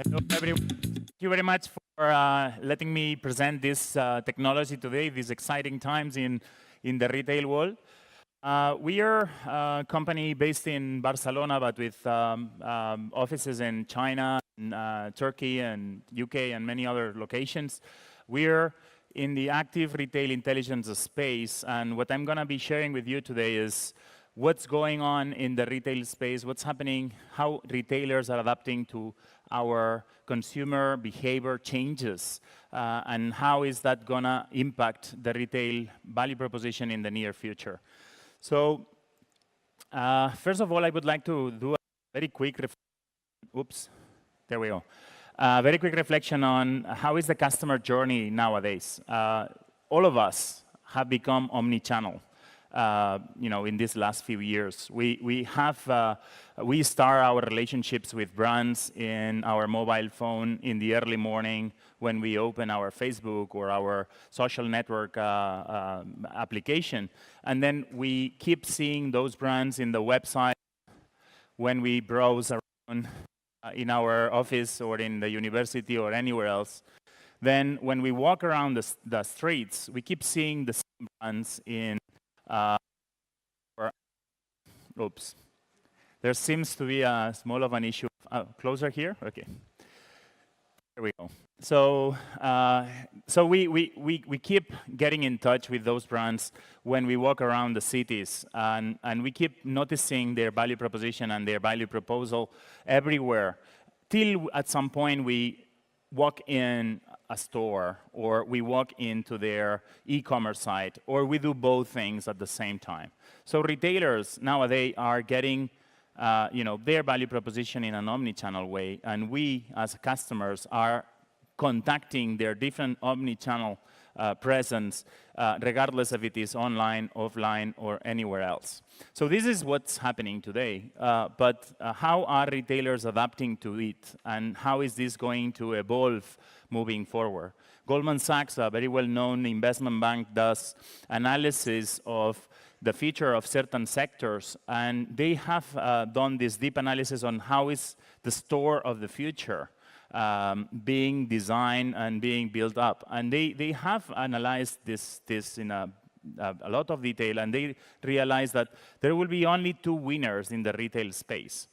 Hello, everyone. Thank you very much for letting me present this technology today, these exciting times in the retail world. We are a company based in Barcelona, but with offices in China, and, Turkey, and UK, and many other locations. We're in the active retail intelligence space, and what I'm going to be sharing with you today is what's going on in the retail space, what's happening, how retailers are adapting to our consumer behavior changes, and how is that going to impact the retail value proposition in the near future. So first of all, I would like to do a very quick very quick reflection on how is the customer journey nowadays. All of us have become omni-channel. In these last few years, we start our relationships with brands in our mobile phone in the early morning when we open our Facebook or our social network application, and then we keep seeing those brands in the website when we browse around in our office or in the university or anywhere else. Then when we walk around the streets, we keep seeing the same brands in There seems to be a small of an issue. Closer here? Okay. There we go. So, we keep getting in touch with those brands when we walk around the cities, and we keep noticing their value proposition and their value proposal everywhere, till at some point we walk in a store, or we walk into their e-commerce site, or we do both things at the same time. So retailers nowadays are getting their value proposition in an omni-channel way, and we as customers are contacting their different omni-channel presence, regardless if it is online, offline, or anywhere else. So this is what's happening today, but how are retailers adapting to it, and how is this going to evolve moving forward? Goldman Sachs, a very well-known investment bank, does analysis of the future of certain sectors, and they have done this deep analysis on how is the store of the future being designed and being built up. And they have analyzed this in a lot of detail, and they realize that there will be only two winners in the retail space.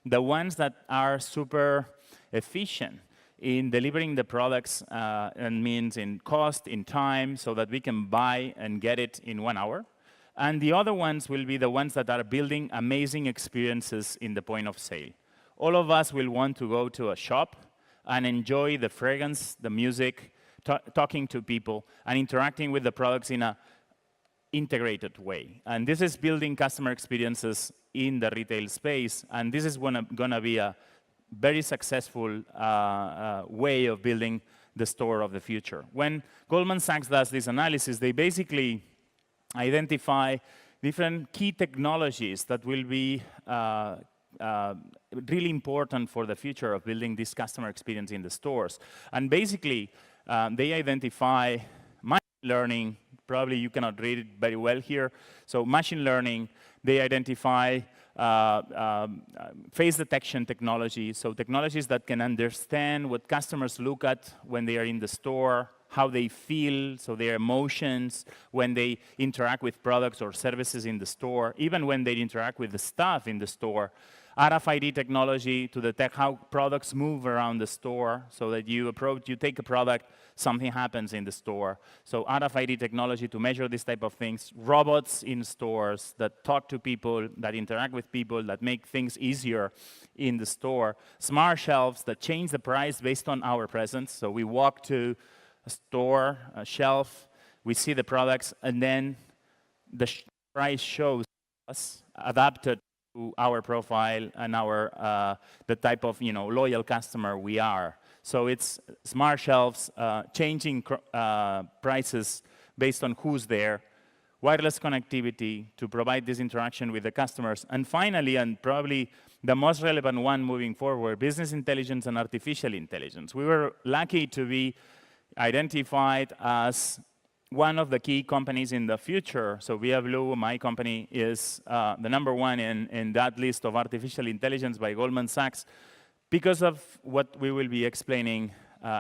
The ones that are super efficient in delivering the products, and means in cost, in time, so that we can buy and get it in 1 hour. And the other ones will be the ones that are building amazing experiences in the point of sale. All of us will want to go to a shop and enjoy the fragrance, the music, talking to people, and interacting with the products in an integrated way. And this is building customer experiences in the retail space, and this is going to be a very successful way of building the store of the future. When Goldman Sachs does this analysis, they basically identify different key technologies that will be really important for the future of building this customer experience in the stores. And basically, they identify machine learning. Probably you cannot read it very well here. So machine learning, they identify face detection technology, so technologies that can understand what customers look at when they are in the store, how they feel, so their emotions when they interact with products or services in the store, even when they interact with the staff in the store. RFID technology to detect how products move around the store, so that you take a product, something happens in the store. So RFID technology to measure this type of things. Robots in stores that talk to people, that interact with people, that make things easier in the store. Smart shelves that change the price based on our presence. So we walk to a store, a shelf, we see the products, and then the price shows us adapted to our profile and our the type of loyal customer we are. So it's smart shelves, changing prices based on who's there, wireless connectivity to provide this interaction with the customers, and finally, and probably the most relevant one moving forward, business intelligence and artificial intelligence. We were lucky to be identified as one of the key companies in the future. So Via Blue, my company, is the #1 in that list of artificial intelligence by Goldman Sachs, because of what we will be explaining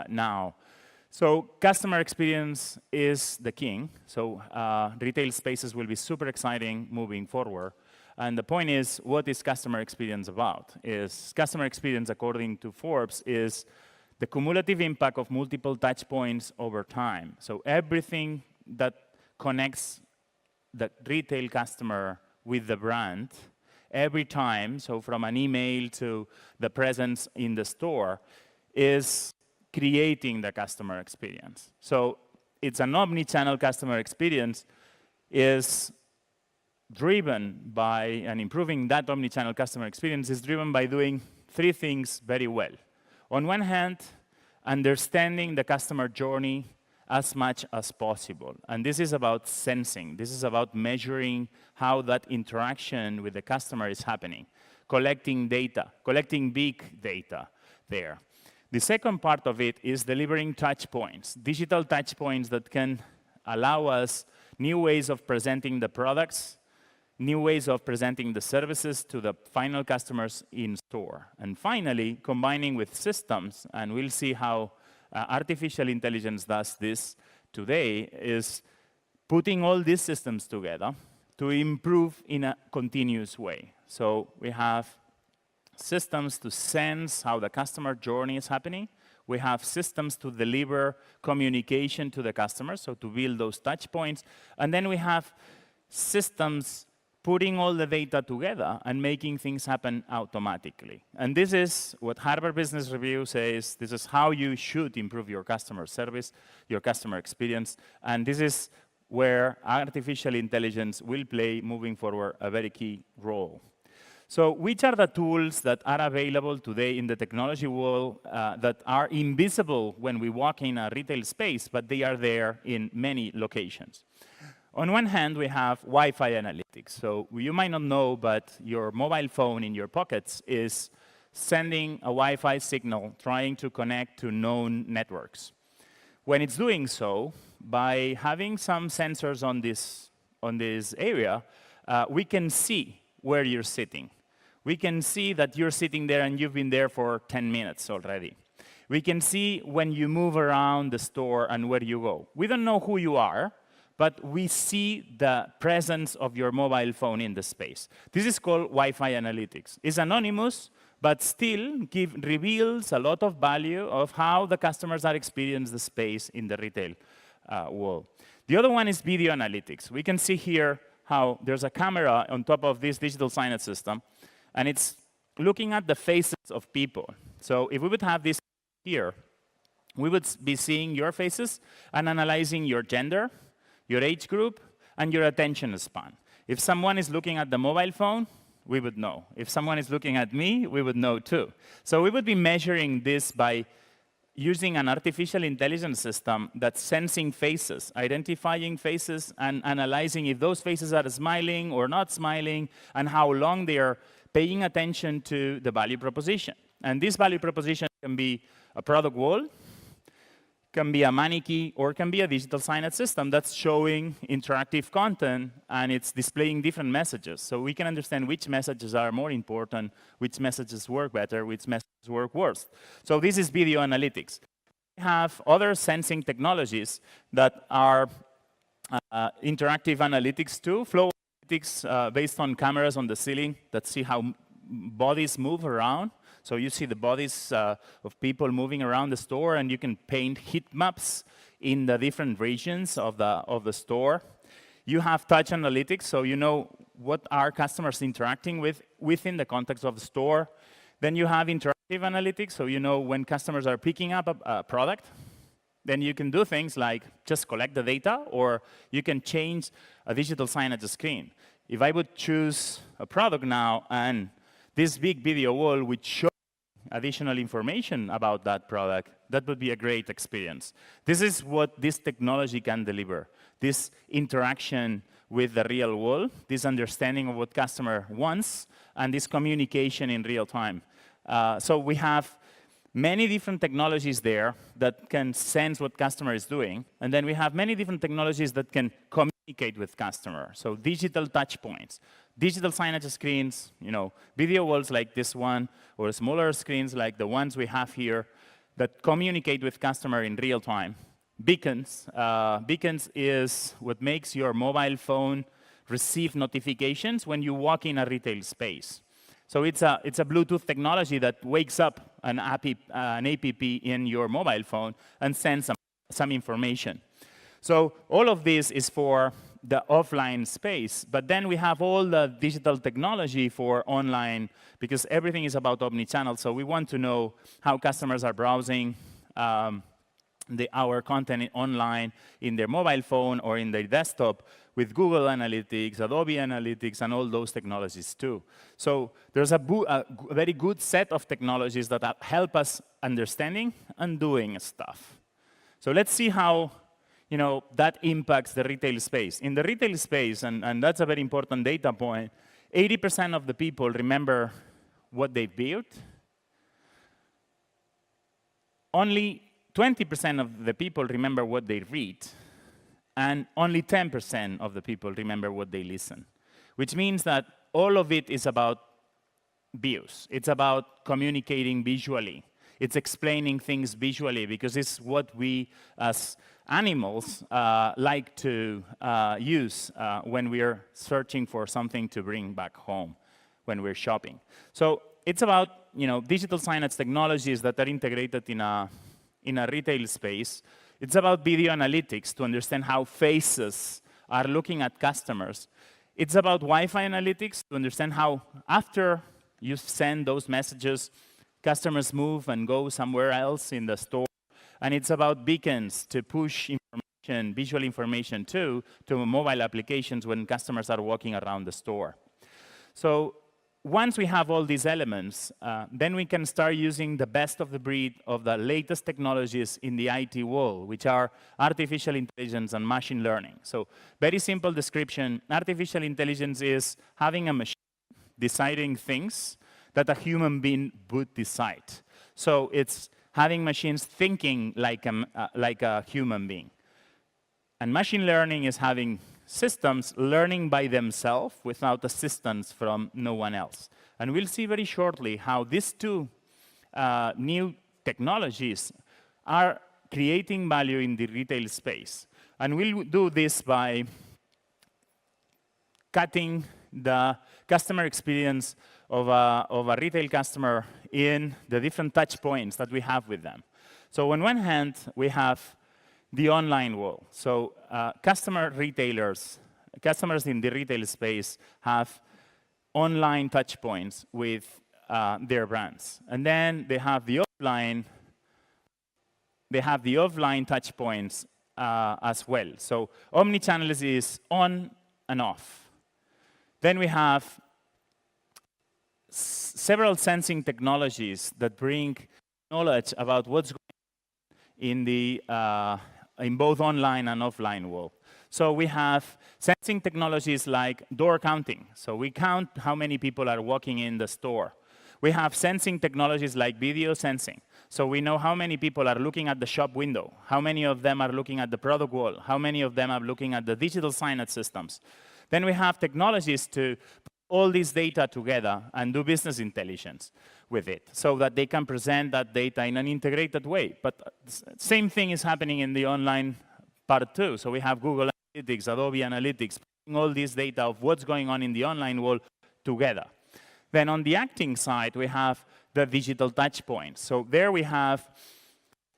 now. So customer experience is the king. So retail spaces will be super exciting moving forward. And the point is, what is customer experience about? Is customer experience, according to Forbes, is the cumulative impact of multiple touch points over time. So everything that connects the retail customer with the brand every time, so from an email to the presence in the store, is creating the customer experience. So it's an omni-channel customer experience is driven by, and improving that omni-channel customer experience is driven by doing three things very well. On one hand, understanding the customer journey as much as possible. And this is about sensing. This is about measuring how that interaction with the customer is happening, collecting data, collecting big data there. The second part of it is delivering touch points, digital touch points that can allow us new ways of presenting the products, new ways of presenting the services to the final customers in store. And finally, combining with systems, and we'll see how artificial intelligence does this today, is putting all these systems together to improve in a continuous way. So we have systems to sense how the customer journey is happening. We have systems to deliver communication to the customer, so to build those touch points. And then we have systems putting all the data together and making things happen automatically. And this is what Harvard Business Review says. This is how you should improve your customer service, your customer experience. And this is where artificial intelligence will play, moving forward, a very key role. So which are the tools that are available today in the technology world that are invisible when we walk in a retail space, but they are there in many locations? On one hand, we have Wi-Fi analytics. So you might not know, but your mobile phone in your pockets is sending a Wi-Fi signal, trying to connect to known networks. When it's doing so, by having some sensors on this area, we can see where you're sitting. We can see that you're sitting there and you've been there for 10 minutes already. We can see when you move around the store and where you go. We don't know who you are, but we see the presence of your mobile phone in the space. This is called Wi-Fi analytics. It's anonymous, but still reveals a lot of value of how the customers are experiencing the space in the retail world. The other one is video analytics. We can see here how there's a camera on top of this digital signage system, and it's looking at the faces of people. So if we would have this here, we would be seeing your faces and analyzing your gender, your age group, and your attention span. If someone is looking at the mobile phone, we would know. If someone is looking at me, we would know too. So we would be measuring this by using an artificial intelligence system that's sensing faces, identifying faces, and analyzing if those faces are smiling or not smiling, and how long they are paying attention to the value proposition. And this value proposition can be a product wall, can be a mannequin, or can be a digital signage system that's showing interactive content, and it's displaying different messages. So we can understand which messages are more important, which messages work better, which messages work worse. So this is video analytics. We have other sensing technologies that are interactive analytics too, flow analytics based on cameras on the ceiling that see how bodies move around. So you see the bodies of people moving around the store, and you can paint heat maps in the different regions of the store. You have touch analytics, so you know what are customers interacting with within the context of the store. Then you have interactive analytics, so you know when customers are picking up a product. Then you can do things like just collect the data, or you can change a digital signage screen. If I would choose a product now, and this big video wall would show additional information about that product, that would be a great experience. This is what this technology can deliver, this interaction with the real world, this understanding of what customer wants, and this communication in real time. So we have many different technologies there that can sense what customer is doing, and then we have many different technologies that can communicate with customer. So digital touch points, digital signage screens, video walls like this one, or smaller screens like the ones we have here that communicate with customer in real time. Beacons. Beacons is what makes your mobile phone receive notifications when you walk in a retail space. So it's a Bluetooth technology that wakes up an app in your mobile phone and sends some information. So all of this is for the offline space, but then we have all the digital technology for online, because everything is about omnichannel. So we want to know how customers are browsing our content online in their mobile phone or in their desktop with Google Analytics, Adobe Analytics, and all those technologies too. So there's a very good set of technologies that help us understanding and doing stuff. So let's see how that impacts the retail space. In the retail space, and that's a very important data point, 80% of the people remember what they built. Only 20% of the people remember what they read, and only 10% of the people remember what they listen, which means that all of it is about views. It's about communicating visually. It's explaining things visually, because it's what we, as animals, like to use when we're searching for something to bring back home when we're shopping. So it's about digital signage technologies that are integrated in a retail space. It's about video analytics to understand how faces are looking at customers. It's about Wi-Fi analytics to understand how, after you send those messages, customers move and go somewhere else in the store. And it's about beacons to push information, visual information to mobile applications when customers are walking around the store. So once we have all these elements, then we can start using the best of the breed of the latest technologies in the IT world, which are artificial intelligence and machine learning. So very simple description. Artificial intelligence is having a machine deciding things that a human being would decide. So it's having machines thinking like a human being. And machine learning is having systems learning by themselves without assistance from no one else. And we'll see very shortly how these two new technologies are creating value in the retail space. And we'll do this by cutting the customer experience of a retail customer in the different touch points that we have with them. So on one hand, we have the online world. So customers in the retail space have online touch points with their brands. And then they have the offline touch points as well. So omnichannel is on and off. Then we have several sensing technologies that bring knowledge about what's going on in both online and offline world. So we have sensing technologies like door counting. So we count how many people are walking in the store. We have sensing technologies like video sensing. So we know how many people are looking at the shop window, how many of them are looking at the product wall, how many of them are looking at the digital signage systems. Then we have technologies to put all this data together and do business intelligence with it, so that they can present that data in an integrated way. But same thing is happening in the online part too. So we have Google Analytics, Adobe Analytics, putting all this data of what's going on in the online world together. Then on the acting side, we have the digital touch points. So there we have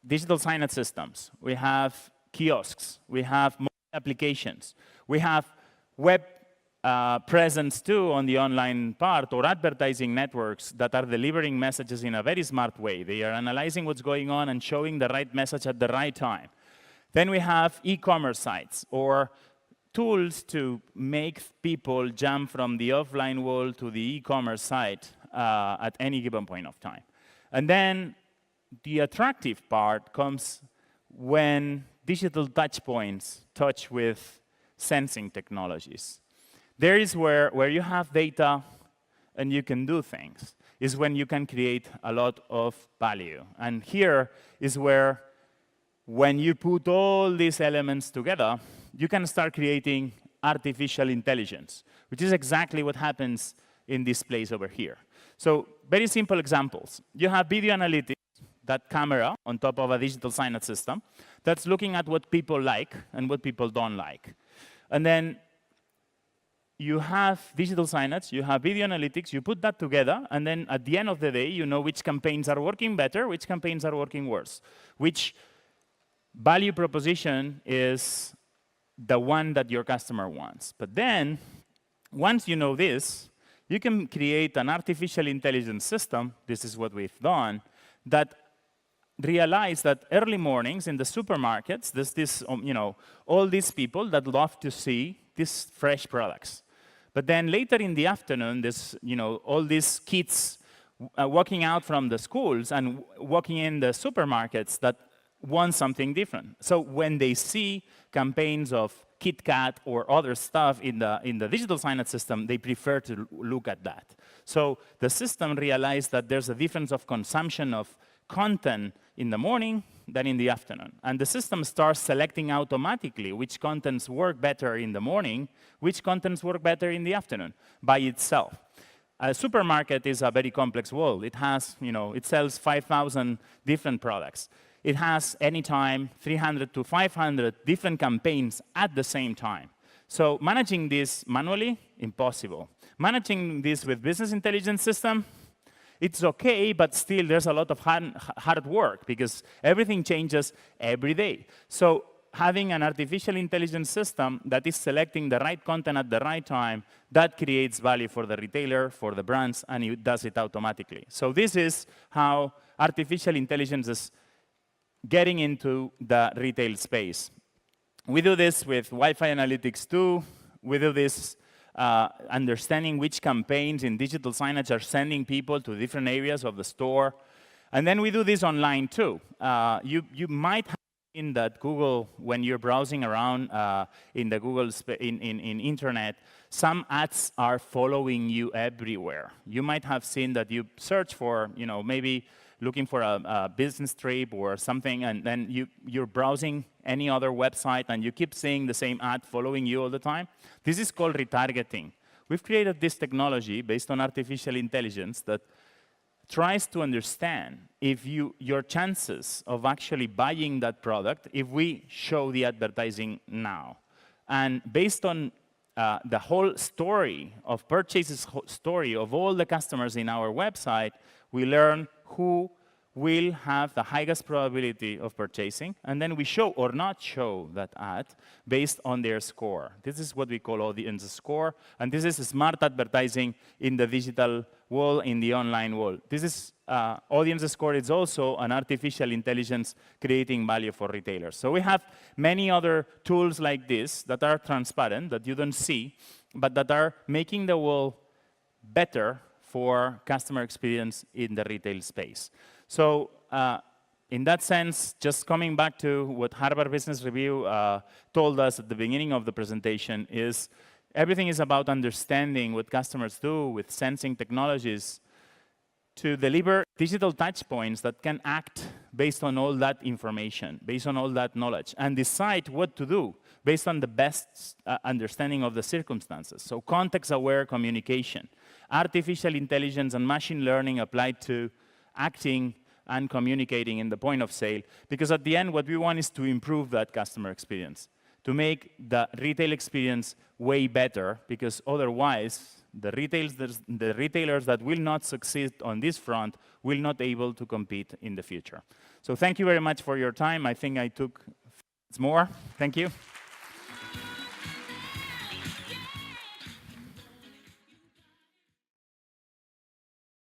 digital signage systems. We have kiosks. We have mobile applications. We have web presence too on the online part, or advertising networks that are delivering messages in a very smart way. They are analyzing what's going on and showing the right message at the right time. Then we have e-commerce sites, or tools to make people jump from the offline world to the e-commerce site at any given point of time. And then the attractive part comes when digital touch points touch with sensing technologies. There is where you have data and you can do things, is when you can create a lot of value. And here is where, when you put all these elements together, you can start creating artificial intelligence, which is exactly what happens in this place over here. So very simple examples. You have video analytics, that camera on top of a digital signage system, that's looking at what people like and what people don't like. And then you have digital signage, you have video analytics, you put that together, and then at the end of the day, you know which campaigns are working better, which campaigns are working worse, which value proposition is the one that your customer wants. But then, once you know this, you can create an artificial intelligence system, this is what we've done, that realize that early mornings in the supermarkets, there's this, all these people that love to see these fresh products. But then later in the afternoon, there's, all these kids walking out from the schools and walking in the supermarkets that want something different. So when they see campaigns of Kit Kat or other stuff in the digital signage system, they prefer to look at that. So the system realized that there's a difference of consumption of content in the morning than in the afternoon. And the system starts selecting automatically which contents work better in the morning, which contents work better in the afternoon by itself. A supermarket is a very complex world. It has, it sells 5,000 different products. It has anytime 300 to 500 different campaigns at the same time. So managing this manually, impossible. Managing this with business intelligence system, it's okay, but still there's a lot of hard work because everything changes every day. So having an artificial intelligence system that is selecting the right content at the right time, that creates value for the retailer, for the brands, and it does it automatically. So this is how artificial intelligence is getting into the retail space. We do this with Wi-Fi analytics too. We do this understanding which campaigns in digital signage are sending people to different areas of the store. And then we do this online too. You might have seen that Google, when you're browsing around in the Google in internet, some ads are following you everywhere. You might have seen that you search for, maybe looking for a business trip or something, and then you're browsing any other website, and you keep seeing the same ad following you all the time. This is called retargeting. We've created this technology based on artificial intelligence that tries to understand if your chances of actually buying that product if we show the advertising now. And based on the whole story of purchases story of all the customers in our website, we learn who will have the highest probability of purchasing, and then we show or not show that ad based on their score. This is what we call audience score, and this is smart advertising in the digital world, in the online world. This is audience score is also an artificial intelligence creating value for retailers. So we have many other tools like this that are transparent, that you don't see, but that are making the world better for customer experience in the retail space. So in that sense, just coming back to what Harvard Business Review told us at the beginning of the presentation is everything is about understanding what customers do with sensing technologies to deliver digital touch points that can act based on all that information, based on all that knowledge, and decide what to do based on the best understanding of the circumstances. So context-aware communication, artificial intelligence and machine learning applied to acting and communicating in the point of sale, because at the end, what we want is to improve that customer experience, to make the retail experience way better, because otherwise, the retailers that will not succeed on this front will not be able to compete in the future. So thank you very much for your time. I think I took more. Thank you.